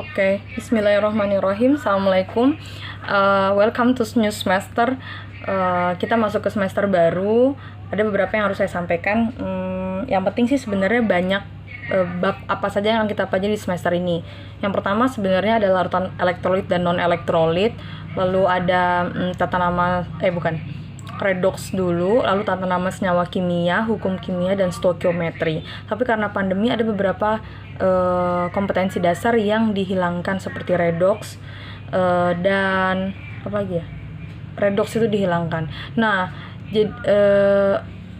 Oke, Bismillahirrahmanirrahim. Assalamualaikum. Welcome to new semester. Kita masuk ke semester baru. Ada beberapa yang harus saya sampaikan. Yang penting sih sebenarnya banyak bab apa saja yang kita pelajari di semester ini. Yang pertama sebenarnya adalah larutan elektrolit dan non elektrolit. Lalu ada tata nama redoks dulu, lalu tata nama senyawa kimia, hukum kimia, dan stoikiometri. Tapi karena pandemi ada beberapa kompetensi dasar yang dihilangkan seperti redoks dan apa lagi ya? Redoks itu dihilangkan. Nah,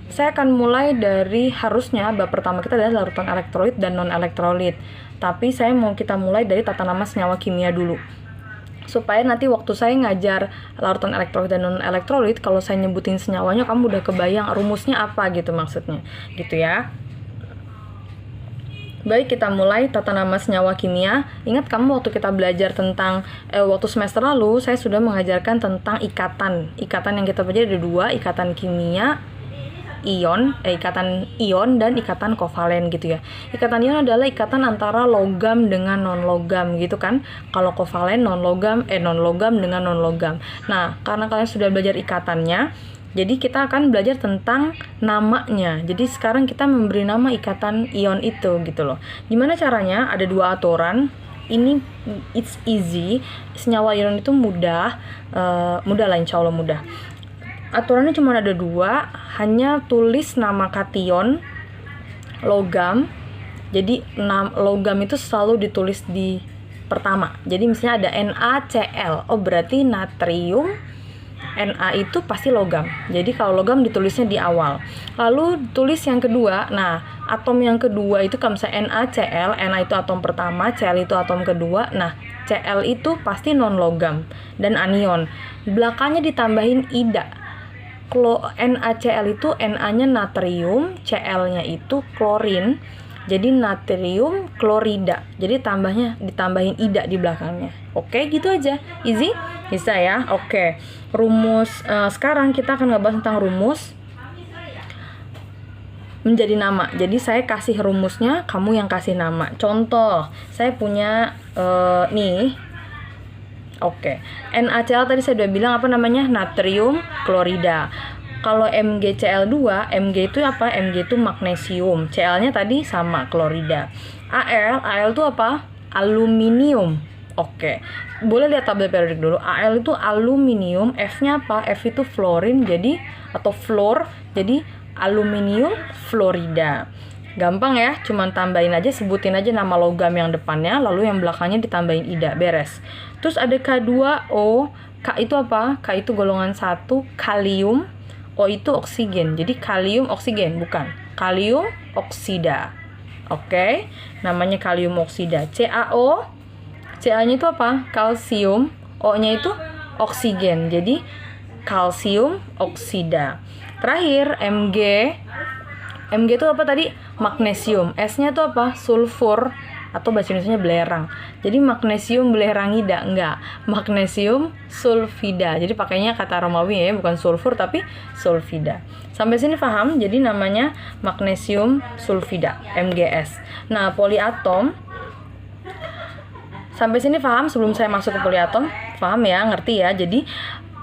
saya akan mulai dari harusnya bab pertama kita adalah larutan elektrolit dan non elektrolit. Tapi kita mulai dari tata nama senyawa kimia dulu. Supaya nanti waktu saya ngajar larutan elektrolit dan non elektrolit, kalau saya nyebutin senyawanya kamu udah kebayang rumusnya apa gitu maksudnya. Gitu ya. Baik, kita mulai tata nama senyawa kimia. Ingat kamu waktu kita belajar tentang waktu semester lalu saya sudah mengajarkan tentang ikatan. Ikatan yang kita pelajari ada dua, ikatan kimia ikatan ion dan ikatan kovalen gitu ya. Ikatan ion adalah ikatan antara logam dengan non logam gitu kan. Kalau kovalen non logam dengan non logam. Nah, karena kalian sudah belajar ikatannya, jadi kita akan belajar tentang namanya. Jadi sekarang kita memberi nama ikatan ion itu gitu loh. Gimana caranya? Ada dua aturan. Ini it's easy. Senyawa ion itu mudah lah, insya Allah mudah. Aturannya cuma ada dua, hanya tulis nama kation logam. Jadi logam itu selalu ditulis di pertama. Jadi misalnya ada NaCl, berarti natrium. Na itu pasti logam. Jadi kalau logam ditulisnya di awal. Lalu tulis yang kedua. Nah, atom yang kedua itu kalau misalnya NaCl, Na itu atom pertama, Cl itu atom kedua. Nah, Cl itu pasti non logam dan anion. Belakangnya ditambahin ida. NaCl itu Na-nya natrium, Cl-nya itu klorin. Jadi natrium klorida. Jadi ditambahin ida di belakangnya. Oke, gitu aja. Easy? Bisa ya? Oke. Rumus sekarang kita akan ngebahas tentang rumus menjadi nama. Jadi saya kasih rumusnya, kamu yang kasih nama. Contoh, saya punya nih. Oke, NaCl tadi saya udah bilang apa namanya? Natrium klorida. Kalau MgCl2, Mg itu apa? Mg itu magnesium. Cl-nya tadi sama klorida. Al itu apa? Aluminium. Oke. Boleh lihat tabel periodik dulu. Al itu aluminium, F-nya apa? F itu fluorin atau fluor. Jadi aluminium fluorida. Gampang ya, cuman tambahin aja, sebutin aja nama logam yang depannya, lalu yang belakangnya ditambahin ida, beres. Terus ada K2O, K itu apa? K itu golongan 1, kalium, O itu oksigen. Jadi kalium oksigen, bukan. Kalium oksida. Oke, namanya kalium oksida. CaO, Ca-nya itu apa? Kalsium, O-nya itu oksigen. Jadi kalsium oksida. Terakhir Mg itu apa tadi? Magnesium. S-nya itu apa? Sulfur atau bahasa Indonesianya belerang. Jadi magnesium belerangida, enggak. Magnesium sulfida. Jadi pakainya kata Romawi ya, bukan sulfur tapi sulfida. Sampai sini paham? Jadi namanya magnesium sulfida, MgS. Nah, poliatom. Sampai sini paham sebelum saya masuk ke poliatom? Paham ya, ngerti ya. Jadi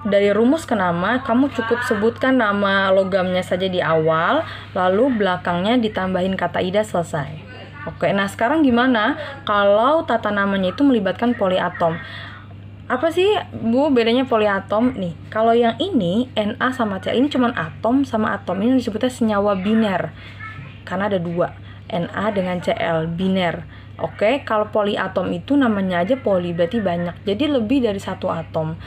dari rumus ke nama, kamu cukup sebutkan nama logamnya saja di awal, lalu belakangnya ditambahin kata ida, selesai. Oke, nah sekarang gimana kalau tata namanya itu melibatkan poliatom? Apa sih, Bu, bedanya poliatom? Nih, kalau yang ini, Na sama Cl, ini cuma atom sama atom. Ini disebutnya senyawa biner, karena ada dua, Na dengan Cl, biner. Oke, kalau poliatom itu namanya aja poli, berarti banyak. Jadi lebih dari satu atom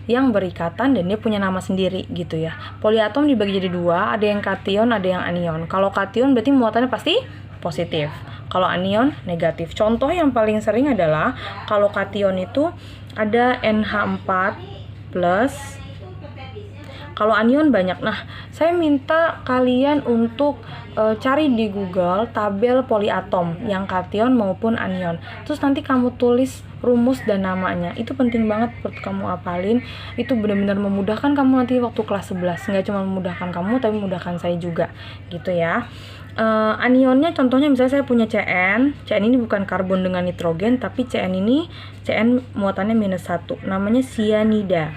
yang berikatan dan dia punya nama sendiri gitu ya. Poliatom dibagi jadi dua, ada yang kation, ada yang anion. Kalau kation berarti muatannya pasti positif. Kalau anion negatif. Contoh yang paling sering adalah kalau kation itu ada NH4+. Kalau anion banyak. Nah, saya minta kalian untuk cari di Google tabel poliatom yang kation maupun anion. Terus nanti kamu tulis rumus dan namanya. Itu penting banget buat kamu apalin. Itu benar-benar memudahkan kamu nanti waktu kelas 11. Nggak cuma memudahkan kamu, tapi memudahkan saya juga. Gitu ya. Anionnya contohnya misalnya saya punya CN ini bukan karbon dengan nitrogen, tapi CN muatannya -1, namanya sianida.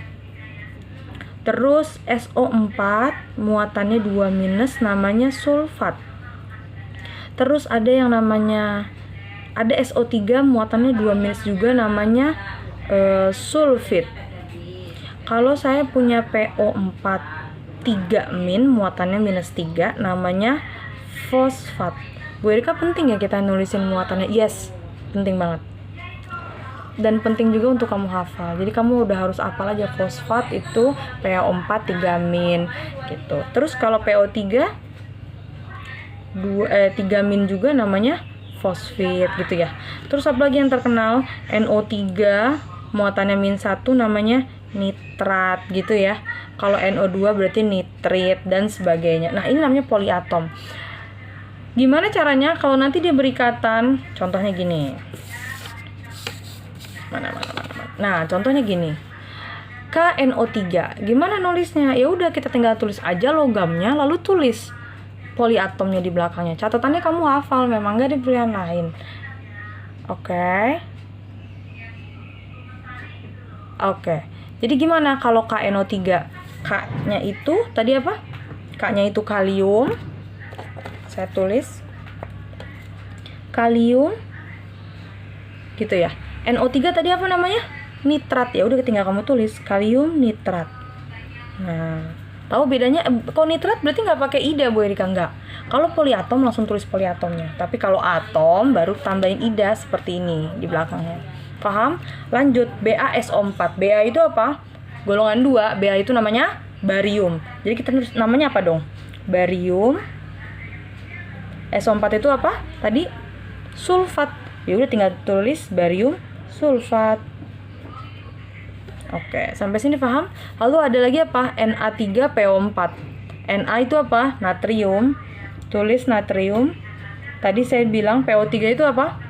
Terus SO4 muatannya 2-, namanya sulfat. Terus ada yang namanya SO3 muatannya 2- juga, namanya sulfit. Kalau saya punya PO4 3- muatannya -3, namanya fosfat. Bu Erika, penting ya kita nulisin muatannya? Yes, penting banget. Dan penting juga untuk kamu hafal. Jadi kamu udah harus hafal aja fosfat itu PO4 3- gitu. Terus kalau PO3 3- juga, namanya fosfit gitu ya. Terus apa lagi yang terkenal? NO3 muatannya -1, namanya nitrat gitu ya. Kalau NO2 berarti nitrit dan sebagainya. Nah, ini namanya poliatom. Gimana caranya kalau nanti dia berikatan? Contohnya gini. Mana. Nah, contohnya gini. KNO3. Gimana nulisnya? Ya udah, kita tinggal tulis aja logamnya lalu tulis poliatomnya di belakangnya. Catatannya kamu hafal, memang nggak ada pilihan lain. Oke. Jadi gimana kalau KNO3? K-nya itu tadi apa? K-nya itu kalium. Saya tulis kalium gitu ya. NO3 tadi apa namanya? Nitrat. Ya udah, tinggal kamu tulis kalium nitrat. Nah, tahu bedanya? Kalau nitrat berarti nggak pakai ida, Bu Erika, nggak. Kalau poliatom langsung tulis poliatomnya. Tapi kalau atom baru tambahin ida seperti ini di belakangnya. Paham? Lanjut. BaSO4. Ba itu apa? Golongan 2. Ba itu namanya barium. Jadi kita tulis namanya apa dong? Barium. SO4 itu apa? Tadi sulfat. Ya udah, tinggal tulis barium sulfat. Oke, sampai sini paham? Lalu ada lagi apa? Na3PO4. Na itu apa? Natrium. Tulis natrium. Tadi saya bilang PO3 itu apa?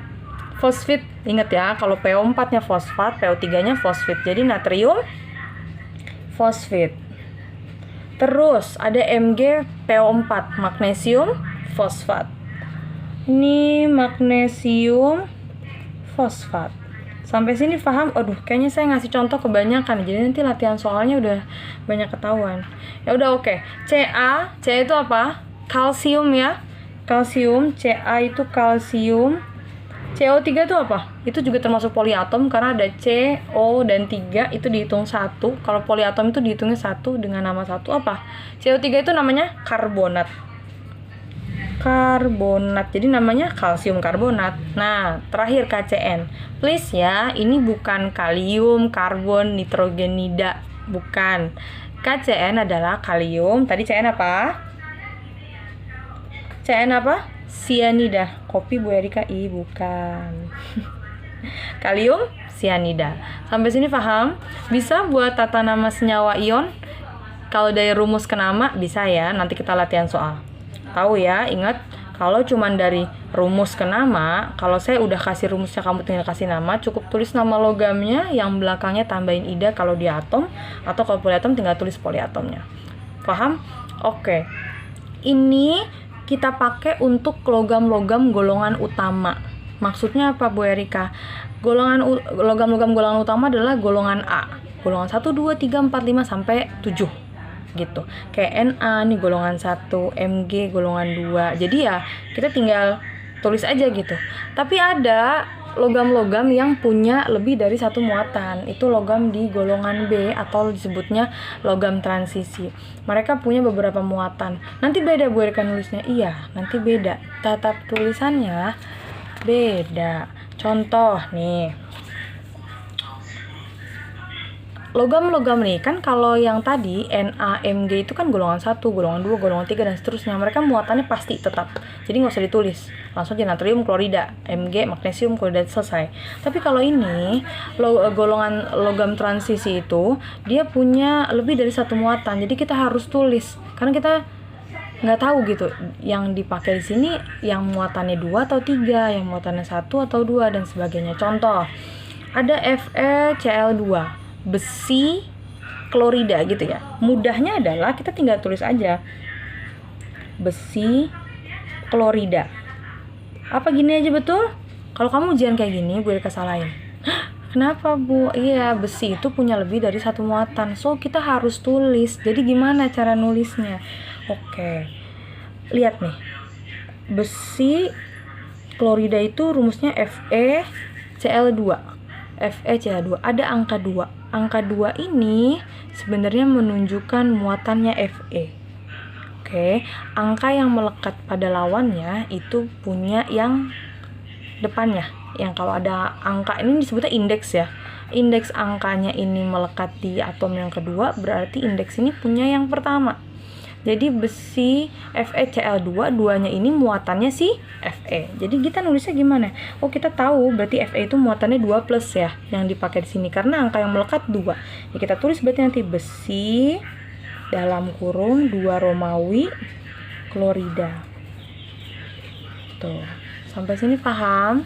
Fosfit. Ingat ya, kalau PO4-nya fosfat, PO3-nya fosfit. Jadi natrium fosfit. Terus ada MgPO4, magnesium fosfat. Ini magnesium fosfat. Sampai sini paham? Aduh, kayaknya saya ngasih contoh kebanyakan, jadi nanti latihan soalnya udah banyak ketahuan. Ya udah, oke. Ca itu apa? Kalsium ya. Kalsium, Ca itu kalsium. CO3 itu apa? Itu juga termasuk poliatom karena ada C, O, dan 3 itu dihitung 1. Kalau poliatom itu dihitungnya 1 dengan nama 1 apa? CO3 itu namanya karbonat. Jadi namanya kalsium karbonat. Nah, terakhir KCN. Please ya, ini bukan kalium, karbon, nitrogenida, bukan. KCN adalah kalium. Tadi CN apa? CN apa? Sianida. Kopi Bu Erika, bukan. Kalium sianida. Sampai sini paham? Bisa buat tata nama senyawa ion? Kalau dari rumus ke nama bisa ya. Nanti kita latihan soal. Tahu ya, ingat kalau cuman dari rumus ke nama, kalau saya udah kasih rumusnya kamu tinggal kasih nama, cukup tulis nama logamnya yang belakangnya tambahin ida kalau di atom, atau kalau poliatom tinggal tulis poliatomnya. Paham? Oke. Ini kita pakai untuk logam-logam golongan utama. Maksudnya apa, Bu Erika? Logam-logam golongan utama adalah golongan A. Golongan 1, 2, 3, 4, 5 sampai 7 gitu. Kayak Na nih golongan 1, Mg golongan 2. Jadi ya kita tinggal tulis aja gitu. Tapi ada logam-logam yang punya lebih dari satu muatan. Itu logam di golongan B atau disebutnya logam transisi. Mereka punya beberapa muatan. Nanti beda Bu Erika nulisnya. Iya, nanti beda. Tata tulisannya beda. Contoh nih. Logam-logam nih kan, kalau yang tadi Na, Mg itu kan golongan 1, golongan 2, golongan 3 dan seterusnya. Mereka muatannya pasti tetap. Jadi nggak usah ditulis. Langsung aja natrium klorida, Mg magnesium klorida, selesai. Tapi kalau ini golongan logam transisi itu dia punya lebih dari satu muatan. Jadi kita harus tulis karena kita nggak tahu gitu yang dipakai di sini yang muatannya 2 atau 3, yang muatannya 1 atau 2 dan sebagainya. Contoh, ada FeCl2 besi klorida gitu ya. Mudahnya adalah kita tinggal tulis aja besi klorida. Apa gini aja betul? Kalau kamu ujian kayak gini, Bu Erika salahin. Kenapa, Bu? Iya, besi itu punya lebih dari satu muatan. So, kita harus tulis. Jadi gimana cara nulisnya? Oke. Lihat nih. Besi klorida itu rumusnya FeCl2. FeCl2. Ada angka 2. Angka 2 ini sebenarnya menunjukkan muatannya Fe. Oke, angka yang melekat pada lawannya itu punya yang depannya. Yang kalau ada angka ini disebutnya indeks ya. Indeks angkanya ini melekat di atom yang kedua, berarti indeks ini punya yang pertama. Jadi besi FeCl2, duanya ini muatannya si Fe. Jadi kita nulisnya gimana? Oh, kita tahu berarti Fe itu muatannya 2 plus ya, yang dipakai di sini karena angka yang melekat 2. Ya, kita tulis berarti nanti besi dalam kurung 2 Romawi klorida. Tuh. Sampai sini paham?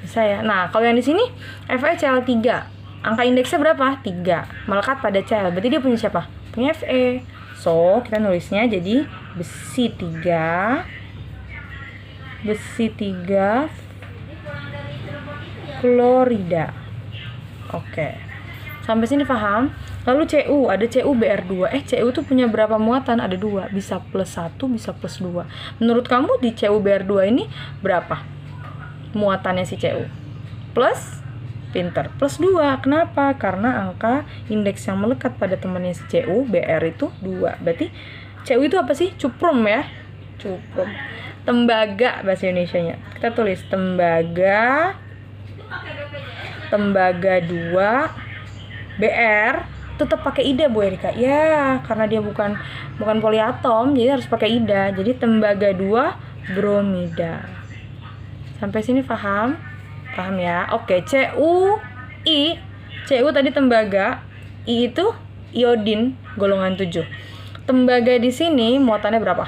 Bisa ya. Nah, kalau yang di sini FeCl3. Angka indeksnya berapa? 3. Melekat pada Cl. Berarti dia punya siapa? Punya Fe. So, kita nulisnya jadi besi 3 klorida. Oke. Sampai sini paham? Lalu Cu, ada CuBr2. Cu tuh punya berapa muatan? Ada 2. Bisa plus 1, bisa plus 2. Menurut kamu di CuBr2 ini berapa muatannya si Cu? Plus? Pinter. Plus 2. Kenapa? Karena angka indeks yang melekat pada temannya si Cu, Br itu 2. Berarti Cu itu apa sih? Cuprum ya? Cuprum. Tembaga bahasa Indonesianya. Kita tulis tembaga 2 Br, tetap pakai ida Bu Erika. Ya, karena dia bukan poliatom, jadi harus pakai ida. Jadi tembaga 2 bromida. Sampai sini paham? Paham ya? Oke, CuI. Cu tadi tembaga, I itu iodin golongan 7. Tembaga di sini muatannya berapa?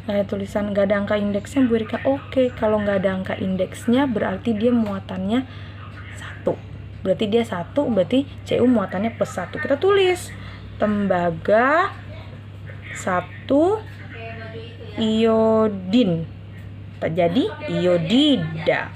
Nah, tulisan nggak ada angka indeksnya Bu Erika. Oke, kalau nggak ada angka indeksnya berarti dia muatannya 1. Berarti dia 1, berarti Cu muatannya plus 1. Kita tulis tembaga 1 iodin. Jadi iodida.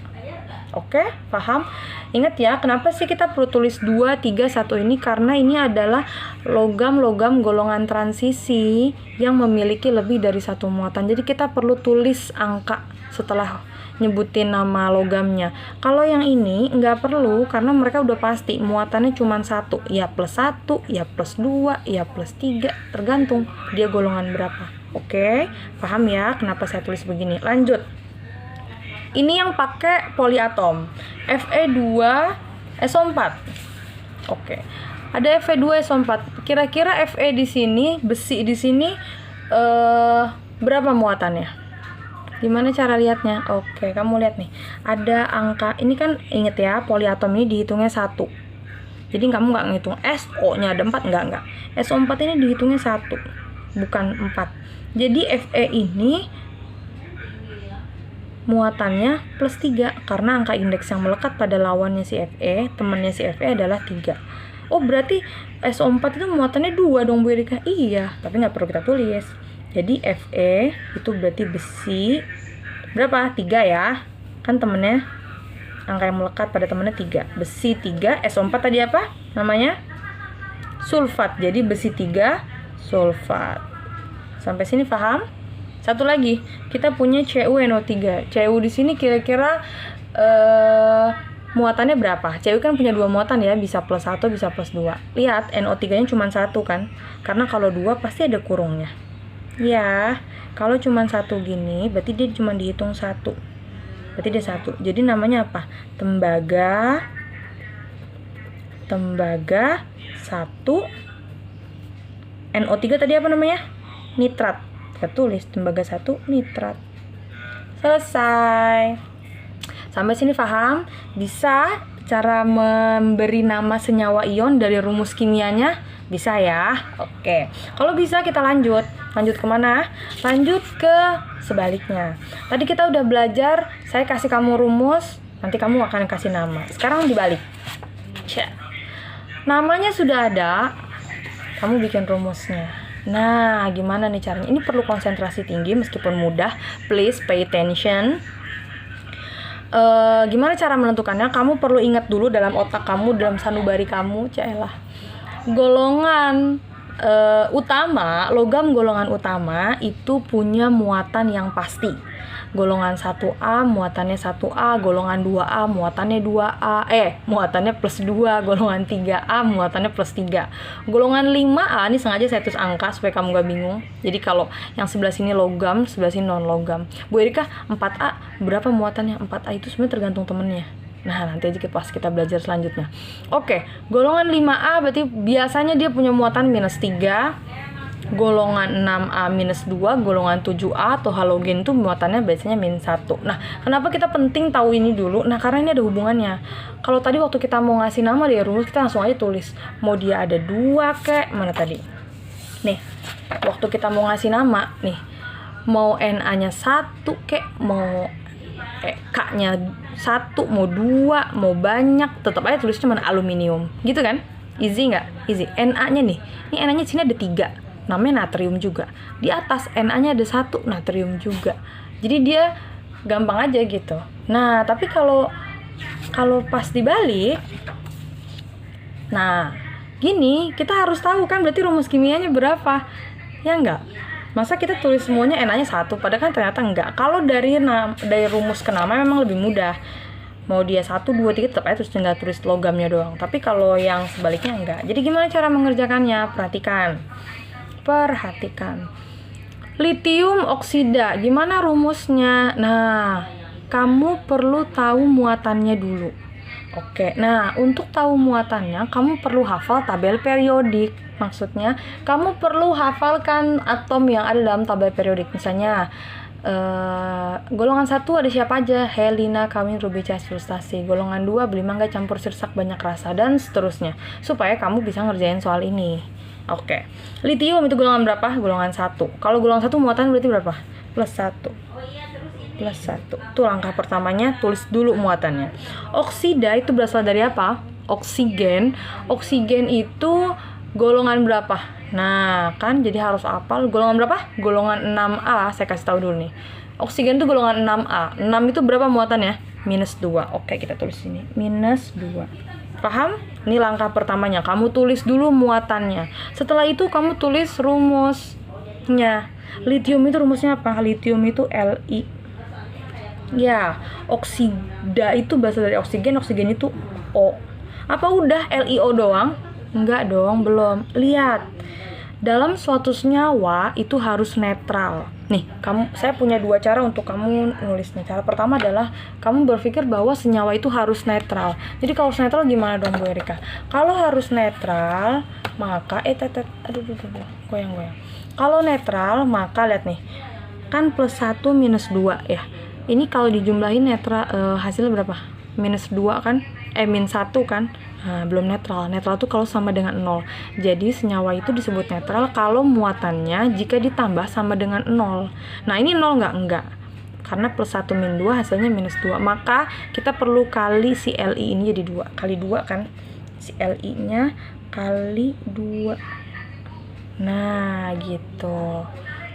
Oke, paham? Ingat ya, kenapa sih kita perlu tulis 2, 3, 1 ini? Karena ini adalah logam-logam golongan transisi yang memiliki lebih dari satu muatan. Jadi kita perlu tulis angka setelah nyebutin nama logamnya. Kalau yang ini nggak perlu, karena mereka udah pasti muatannya cuma 1. Ya plus 1, ya plus 2, ya plus 3. Tergantung dia golongan berapa. Oke, paham ya kenapa saya tulis begini? Lanjut. Ini yang pakai poliatom, Fe2SO4. Oke. Ada Fe2SO4. Kira-kira Fe di sini, besi di sini berapa muatannya? Gimana cara lihatnya? Oke, kamu lihat nih. Ada angka, ini kan inget ya, poliatom ini dihitungnya 1. Jadi kamu nggak ngitung SO-nya ada 4, enggak. SO4 ini dihitungnya 1, bukan 4. Jadi Fe ini muatannya plus 3 karena angka indeks yang melekat pada lawannya si Fe, temannya si Fe adalah 3. Oh, berarti SO4 itu muatannya 2 dong Bu Erika. Iya, tapi nggak perlu kita tulis. Jadi Fe itu berarti besi berapa? 3 ya. Kan temennya angka yang melekat pada temennya 3. Besi 3, SO4 tadi apa? Namanya sulfat. Jadi besi 3 sulfat. Sampai sini paham? Satu lagi, kita punya CuNO3. Cu di sini kira-kira muatannya berapa? Cu kan punya 2 muatan ya, bisa plus 1, bisa plus 2. Lihat, NO3-nya cuma 1 kan? Karena kalau 2 pasti ada kurungnya. Ya, kalau cuma 1 gini, berarti dia cuma dihitung 1. Berarti dia 1. Jadi namanya apa? Tembaga 1. NO3 tadi apa namanya? Nitrat. Kita tulis tembaga 1 nitrat. Selesai. Sampai sini paham? Bisa cara memberi nama senyawa ion dari rumus kimianya? Bisa ya? Oke. Kalau bisa kita lanjut. Lanjut kemana? Lanjut ke sebaliknya. Tadi kita udah belajar, saya kasih kamu rumus, nanti kamu akan kasih nama. Sekarang dibalik. Namanya sudah ada, kamu bikin rumusnya. Nah, gimana nih caranya? Ini perlu konsentrasi tinggi meskipun mudah. Please pay attention. Gimana cara menentukannya? Kamu perlu ingat dulu dalam otak kamu, dalam sanubari kamu, caelah. Golongan utama, logam golongan utama itu punya muatan yang pasti. Golongan 1A muatannya 1A, golongan 2A muatannya 2A, muatannya plus 2, golongan 3A muatannya plus 3. Golongan 5A, ini sengaja saya tulis angka supaya kamu gak bingung. Jadi kalau yang sebelah sini logam, sebelah sini non logam. Bu Erika, 4A berapa muatannya? 4A itu sebenarnya tergantung temennya. Nah, nanti aja pas kita belajar selanjutnya. Oke, golongan 5A berarti biasanya dia punya muatan minus 3. Golongan 6A minus 2, golongan 7A atau halogen itu muatannya biasanya minus 1. Nah, kenapa kita penting tahu ini dulu? Nah, karena ini ada hubungannya. Kalau tadi waktu kita mau ngasih nama dia rumus, kita langsung aja tulis. Mau dia ada 2 kek, mana tadi? Nih, waktu kita mau ngasih nama, nih. Mau Na-nya 1 kek, mau K-nya 1, mau 2, mau banyak, tetap aja tulis cuma aluminium. Gitu kan? Easy nggak? Easy. Na-nya nih. Ini Na-nya sini ada 3. Namanya natrium juga. Di atas Na-nya ada 1, natrium juga. Jadi dia gampang aja gitu. Nah, tapi kalau pas dibalik, nah, gini, kita harus tahu kan berarti rumus kimianya berapa. Ya enggak? Masa kita tulis semuanya Na-nya 1, padahal kan ternyata enggak. Kalau dari rumus ke nama memang lebih mudah. Mau dia 1, 2, 3 tetap aja tinggal tulis logamnya doang. Tapi kalau yang sebaliknya enggak. Jadi gimana cara mengerjakannya? Perhatikan. Litium oksida, gimana rumusnya? Nah, kamu perlu tahu muatannya dulu. Oke, nah untuk tahu muatannya, kamu perlu hafal tabel periodik. Maksudnya, kamu perlu hafalkan atom yang ada dalam tabel periodik. Misalnya, golongan 1 ada siapa aja? Helena, Kawin, Rubicas, frustasi. Golongan 2, beli mangga campur sirsak banyak rasa, dan seterusnya. Supaya kamu bisa ngerjain soal ini. Oke, litium itu golongan berapa? Golongan 1. Kalau golongan 1 muatan berarti berapa? Plus 1. Plus 1. Itu langkah pertamanya, tulis dulu muatannya. Oksida itu berasal dari apa? Oksigen. Oksigen itu golongan berapa? Nah, kan jadi harus hafal golongan berapa? Golongan 6A, saya kasih tahu dulu nih. Oksigen itu golongan 6A. 6 itu berapa muatannya? Minus 2. Oke, kita tulis ini. Minus 2. Paham? Ini langkah pertamanya. Kamu tulis dulu muatannya. Setelah itu kamu tulis rumusnya. Litium itu rumusnya apa? Litium itu Li. Ya, oksida itu berasal dari oksigen. Oksigen itu O. Apa udah LiO doang? Enggak dong, belum. Lihat. Dalam suatu senyawa itu harus netral. Nih, saya punya 2 cara untuk kamu nulisnya. Cara pertama adalah kamu berpikir bahwa senyawa itu harus netral. Jadi kalau harus netral gimana dong Bu Erika? Kalau harus netral, maka goyang-goyang. Kalau netral, maka lihat nih. Kan plus 1 minus 2 ya. Ini kalau dijumlahin netral hasilnya berapa? Minus 2 kan? Minus 1 kan? Nah, belum netral. Netral itu kalau sama dengan 0. Jadi senyawa itu disebut netral kalau muatannya jika ditambah sama dengan 0. Nah, ini 0 nggak? Enggak. Karena plus 1 min 2 hasilnya minus 2. Maka kita perlu kali si Li ini jadi 2. Kali 2 kan? Si Li-nya kali 2. Nah, gitu.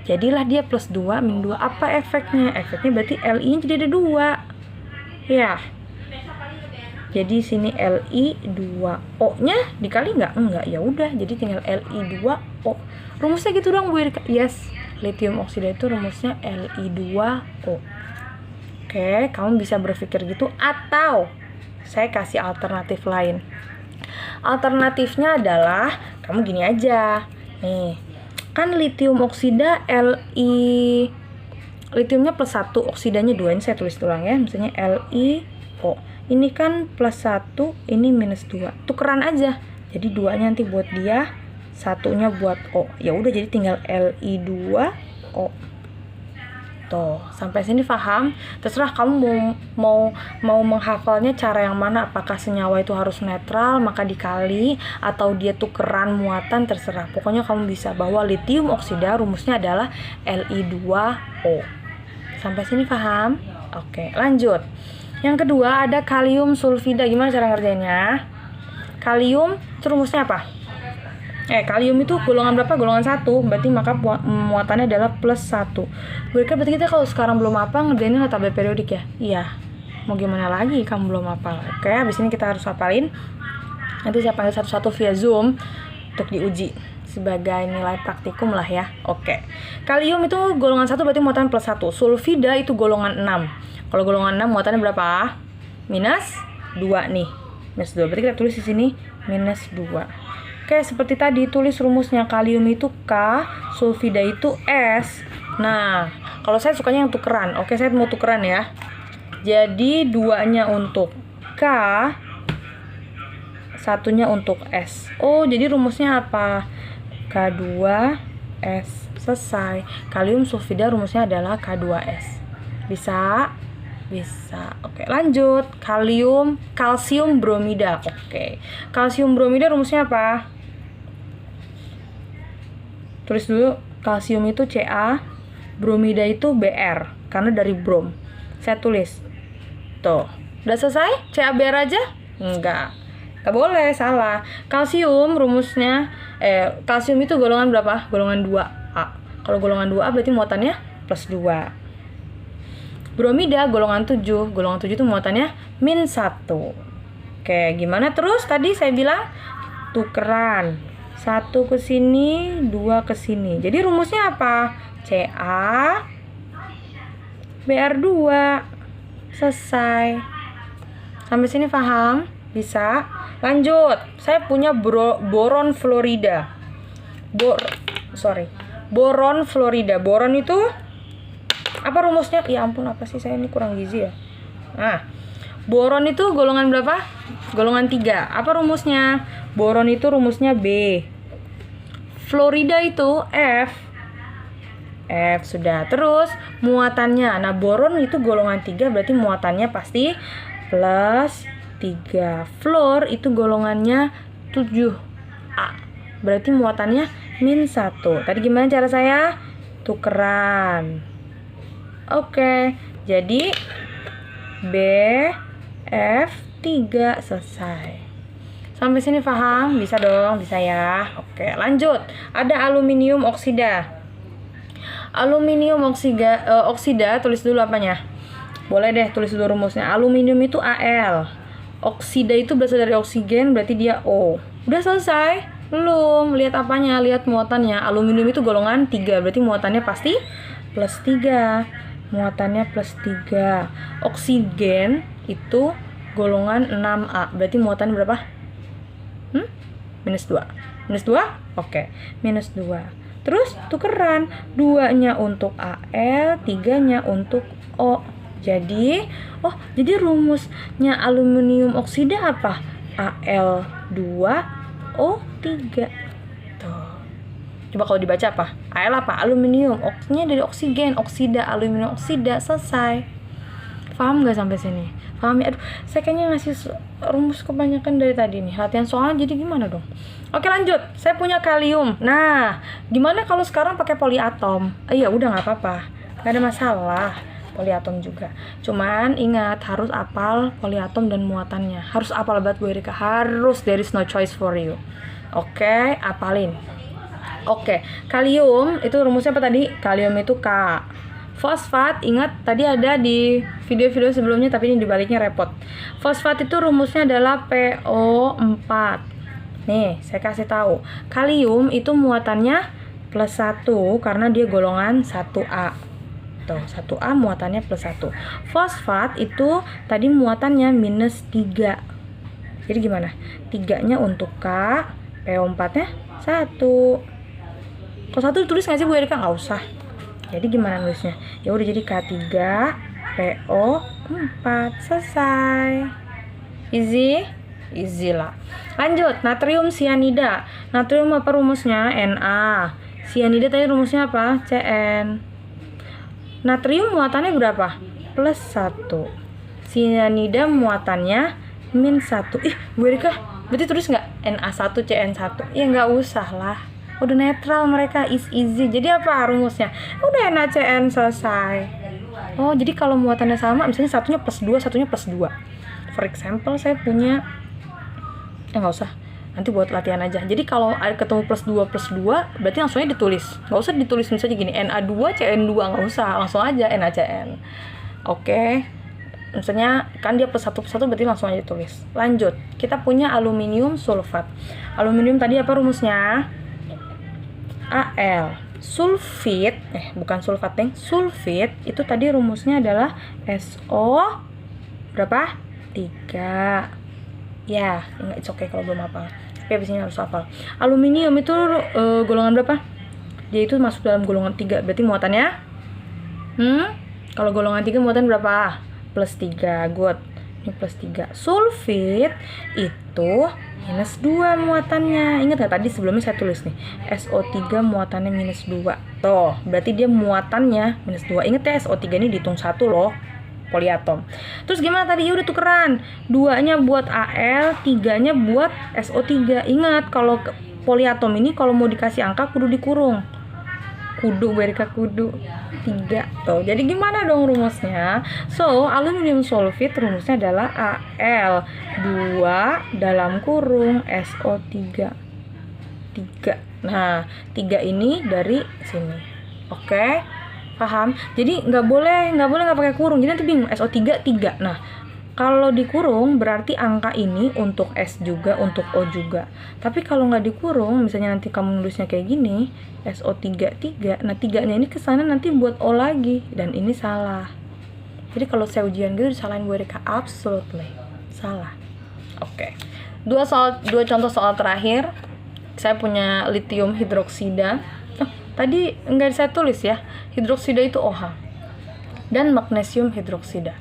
Jadilah dia plus 2 min 2. Apa efeknya? Efeknya berarti Li-nya jadi ada 2. Ya. Jadi sini Li2O-nya dikali nggak? Enggak, ya udah. Jadi tinggal Li2O. Rumusnya gitu dong Bu Erika. Yes, litium oksida itu rumusnya Li2O. Oke, kamu bisa berpikir gitu atau saya kasih alternatif lain. Alternatifnya adalah kamu gini aja. Nih, kan litium oksida litiumnya plus 1, oksidanya 2. Ini saya tulis ulang ya. Misalnya LiO. Ini kan plus 1, ini minus 2. Tukeran aja. Jadi 2-nya nanti buat dia, 1-nya buat O. Ya udah jadi tinggal Li2O. Tuh, sampai sini paham? Terserah kamu mau menghafalnya cara yang mana, apakah senyawa itu harus netral maka dikali atau dia tukeran muatan, terserah. Pokoknya kamu bisa bahwa litium oksida rumusnya adalah Li2O. Sampai sini paham? Oke, lanjut. Yang kedua ada kalium sulfida. Gimana cara ngerjainnya? Kalium itu rumusnya apa? Kalium itu golongan berapa? Golongan 1. Berarti maka muatannya adalah +1. Berarti kita kalau sekarang belum apa ngerjainnya tabel periodik ya? Iya. Mau gimana lagi kamu belum hafal? Oke, habis ini kita harus hafalin. Nanti saya panggil satu-satu via Zoom untuk diuji sebagai nilai praktikum lah ya. Oke. Kalium itu golongan 1 berarti muatan +1. Sulfida itu golongan 6. Kalau golongan 6 muatannya berapa? -2 nih. -2. Berarti kita tulis di sini -2. Oke, seperti tadi tulis rumusnya. Kalium itu K, sulfida itu S. Nah, kalau saya sukanya yang tukeran. Oke, saya mau tukeran ya. Jadi 2-nya untuk K, 1-nya untuk S. Oh, jadi rumusnya apa? K2S. Selesai. Kalium sulfida rumusnya adalah K2S. Bisa? Bisa. Oke, lanjut. Kalsium bromida. Oke. Kalsium bromida rumusnya apa? Tulis dulu. Kalsium itu Ca, bromida itu Br karena dari brom. Saya tulis. Tuh. Udah selesai? CaBr aja? Enggak. Gak boleh, salah. Kalsium rumusnya kalsium itu golongan berapa? Golongan 2A. Kalau golongan 2A berarti muatannya +2. Bromida golongan 7. Golongan 7 itu muatannya -1. Oke, gimana terus? Tadi saya bilang tukeran. 1 ke sini, 2 ke sini. Jadi rumusnya apa? Ca Br2. Selesai. Sampai sini paham? Bisa? Lanjut. Saya punya boron fluorida. Boron fluorida. Boron itu apa rumusnya? Ya ampun, apa sih saya ini kurang gizi ya. Nah, boron itu golongan berapa? Golongan 3. Apa rumusnya? Boron itu rumusnya B. Fluorida itu F. F sudah. Terus muatannya. Nah, boron itu golongan 3 berarti muatannya pasti +3. Fluor itu golongannya 7A. Berarti muatannya -1. Tadi gimana cara saya? Tukeran. Oke, jadi BF3 selesai. Sampai sini paham? Bisa dong, bisa ya. Oke, lanjut. Ada aluminium oksida. Aluminium oksida, tulis dulu apanya? Boleh deh, tulis dulu rumusnya. Aluminium itu Al. Oksida itu berasal dari oksigen, berarti dia O. Udah selesai? Belum. Lihat apanya? Lihat muatannya. Aluminium itu golongan 3, berarti muatannya pasti +3. Muatannya +3. Oksigen itu golongan 6A, berarti muatannya berapa? -2. -2? Oke, -2. Terus tukeran. 2-nya untuk Al, 3-nya untuk O. Jadi rumusnya aluminium oksida apa? Al2O3. Tuh. Coba kalau dibaca apa? Al apa? Aluminium. Oksinya dari oksigen. Oksida, aluminium oksida. Selesai. Paham gak sampai sini? Paham ya? Aduh, saya kayaknya ngasih rumus kebanyakan dari tadi nih. Latihan soalnya jadi gimana dong? Oke, lanjut. Saya punya kalium. Nah, gimana kalau sekarang pakai poliatom? Iya, udah nggak apa-apa. Nggak ada masalah. Poliatom juga. Cuman ingat harus apal poliatom dan muatannya. Harus apal banget Bu Erika. Harus, there is no choice for you. Oke, apalin. Oke, kalium itu rumusnya apa tadi? Kalium itu K. Fosfat, ingat tadi ada di video-video sebelumnya tapi ini dibaliknya repot. Fosfat itu rumusnya adalah PO4. Nih, saya kasih tahu. Kalium itu muatannya +1 karena dia golongan 1A. Tuh, 1A muatannya +1. Fosfat itu tadi muatannya -3. Jadi gimana? 3-nya untuk K, PO4-nya 1. Kalau 1 ditulis nggak sih Bu Erika? Nggak usah. Jadi gimana nulisnya? Ya udah jadi K3 PO4. Selesai. Easy lah. Lanjut, natrium sianida. Natrium apa rumusnya? Na. Sianida tadi rumusnya apa? Cn. Natrium muatannya berapa? +1. Sianida muatannya -1. Bu Erika, berarti tulis nggak Na1 Cn1? Ya nggak usah lah. Udah netral mereka, is easy. Jadi apa rumusnya? Udah NaCN selesai. Oh, jadi kalau muatannya sama, misalnya satunya +2, satunya +2. For example, saya punya nggak usah. nanti buat latihan aja. Jadi kalau ada ketemu plus 2 berarti langsungnya ditulis, nggak usah ditulis misalnya gini Na2 Cn2, nggak usah, langsung aja NaCN. Oke, misalnya kan dia plus 1 berarti langsung aja ditulis. Lanjut, kita punya aluminium sulfat. Aluminium tadi apa rumusnya? Al. Sulfit, bukan sulfat nih, sulfit itu tadi rumusnya adalah SO berapa? 3. Ya, enggak, it's okay kalau belum hafal. Tapi abis ini harus hafal. Aluminium itu golongan berapa? Dia itu masuk dalam golongan 3, berarti muatannya kalau golongan 3 muatan berapa? Plus 3, good. Ini plus 3. Sulfit itu minus 2 muatannya. Ingat gak tadi sebelumnya saya tulis nih, SO3 muatannya minus 2. Tuh, berarti dia muatannya minus 2. Ingat ya, SO3 ini dihitung 1 loh, poliatom. Terus gimana tadi? Ya udah tukeran. 2-nya buat Al, 3-nya buat SO3. Ingat, kalau poliatom ini kalau mau dikasih angka kudu dikurung. Kudu, Berika, kudu 3. Tuh, jadi gimana dong rumusnya? So, aluminium sulfit rumusnya adalah Al 2 dalam kurung SO3 3. Nah, 3 ini dari sini. Oke, paham? Jadi nggak boleh nggak pakai kurung. Jadi nanti bingung, SO3 3. Nah, kalau dikurung berarti angka ini untuk S juga, untuk O juga. Tapi kalau nggak dikurung, misalnya nanti kamu nulisnya kayak gini, SO3 3. Nah, 3-nya ini kesana nanti buat O lagi, dan ini salah. Jadi kalau saya ujian gitu disalahin Bu Erika, absolutely salah. Oke. Dua contoh soal terakhir. Saya punya lithium hidroksida. Tadi nggak saya tulis ya. Hidroksida itu OH. Dan magnesium hidroksida.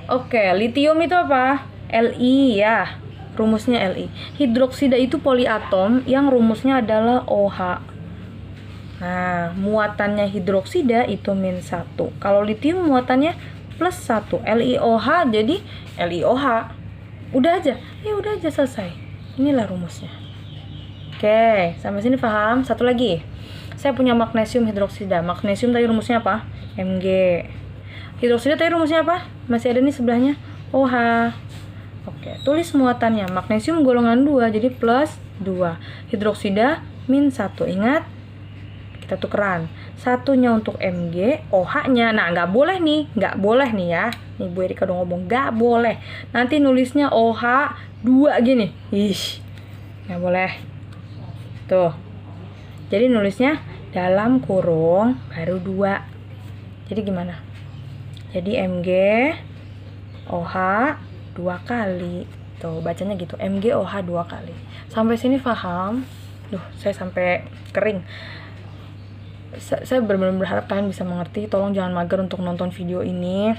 Oke, lithium itu apa? Li ya, rumusnya Li. Hidroksida itu poliatom yang rumusnya adalah OH. Nah, muatannya hidroksida itu min 1. Kalau lithium muatannya plus 1. LiOH jadi LiOH. Udah aja, udah aja selesai. Inilah rumusnya. Oke, sampai sini paham? Satu lagi, saya punya magnesium hidroksida. Magnesium tadi rumusnya apa? Mg. Hidroksida tadi rumusnya apa? Masih ada nih sebelahnya, OH. Oke, tulis muatannya. Magnesium golongan 2, jadi plus 2. Hidroksida min 1. Ingat, kita tukeran. Satunya untuk Mg, OH-nya. Nah, nggak boleh nih ya. Nih Bu Erika udah ngomong, nggak boleh. Nanti nulisnya OH 2 gini. Nggak boleh. Tuh. Jadi nulisnya dalam kurung baru 2. Jadi gimana? Jadi Mg OH 2 kali. Tuh, bacanya gitu. Mg OH 2 kali. Sampai sini paham? Duh, saya sampai kering. Saya benar-benar berharap kalian bisa mengerti. Tolong jangan mager untuk nonton video ini.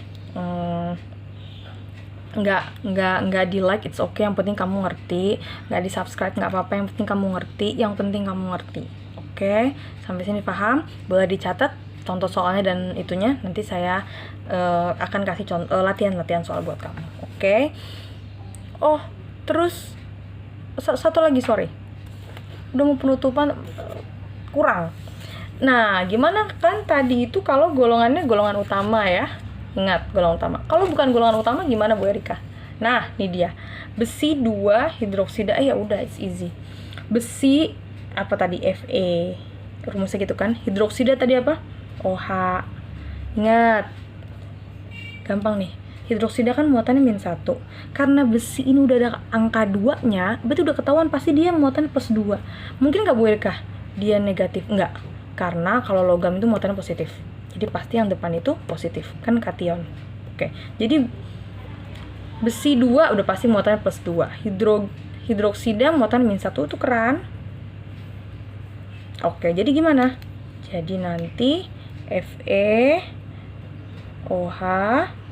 Nggak di like, it's okay. Yang penting kamu ngerti. Nggak di subscribe, nggak apa-apa. Yang penting kamu ngerti. Yang penting kamu ngerti. Oke, sampai sini paham? Boleh dicatat contoh soalnya dan itunya. Nanti saya akan kasih contoh latihan soal buat kamu. Oke. Oh, terus satu lagi, sorry. Udah mau penutupan, kurang. Nah, gimana kan tadi itu kalau golongannya golongan utama ya. Ingat, golongan utama. Kalau bukan golongan utama gimana Bu Erika? Nah, ini dia. Besi 2 hidroksida. Ya udah, it's easy. Besi apa tadi? Fe. Rumusnya gitu kan. Hidroksida tadi apa? OH. Ingat. Gampang nih. Hidroksida kan muatannya min 1. Karena besi ini udah ada angka 2-nya, berarti udah ketahuan pasti dia muatannya plus 2. Mungkin nggak Bu Erika? Dia negatif? Enggak. Karena kalau logam itu muatannya positif. Jadi pasti yang depan itu positif. Kan kation. Oke. Jadi besi 2 udah pasti muatannya plus 2. Hidroksida muatan min 1 itu keren. Oke, jadi gimana? Jadi nanti Fe OH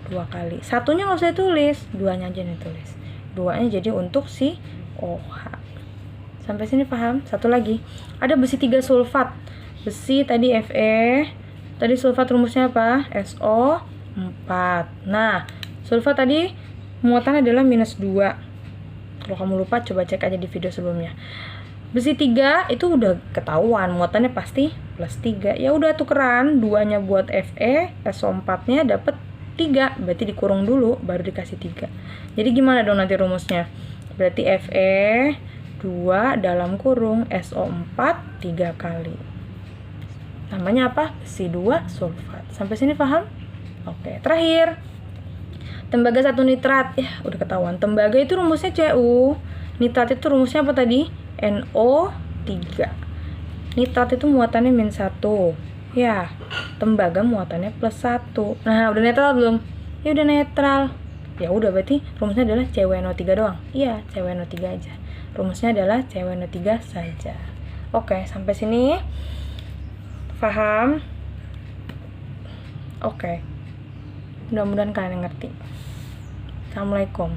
2 kali. Satunya nggak usah tulis, 2-nya aja nih tulis. 2-nya jadi untuk si OH. Sampai sini paham? Satu lagi. Ada besi 3 sulfat. Besi tadi Fe, tadi sulfat rumusnya apa? SO4. Nah, sulfat tadi muatan adalah minus 2. Kalau kamu lupa coba cek aja di video sebelumnya. Besi 3 itu udah ketahuan muatannya pasti plus 3. Ya udah tukeran, 2-nya buat Fe, SO4-nya dapat 3. Berarti dikurung dulu baru dikasih 3. Jadi gimana dong nanti rumusnya? Berarti Fe 2 2 dalam kurung SO4 3 kali. Namanya apa? Besi 2 sulfat. Sampai sini paham? Oke, terakhir. Tembaga 1 nitrat. Ya, udah ketahuan. Tembaga itu rumusnya Cu. Nitrat itu rumusnya apa tadi? NO3. Nitrat itu muatannya -1. Ya, tembaga muatannya +1. Nah, udah netral belum? Ya udah netral. Ya udah, berarti rumusnya adalah CuNO3 doang. Iya, CuNO3 aja. Rumusnya adalah CuNO3 saja. Oke, sampai sini paham? Oke. Mudah-mudahan kalian ngerti. Assalamualaikum.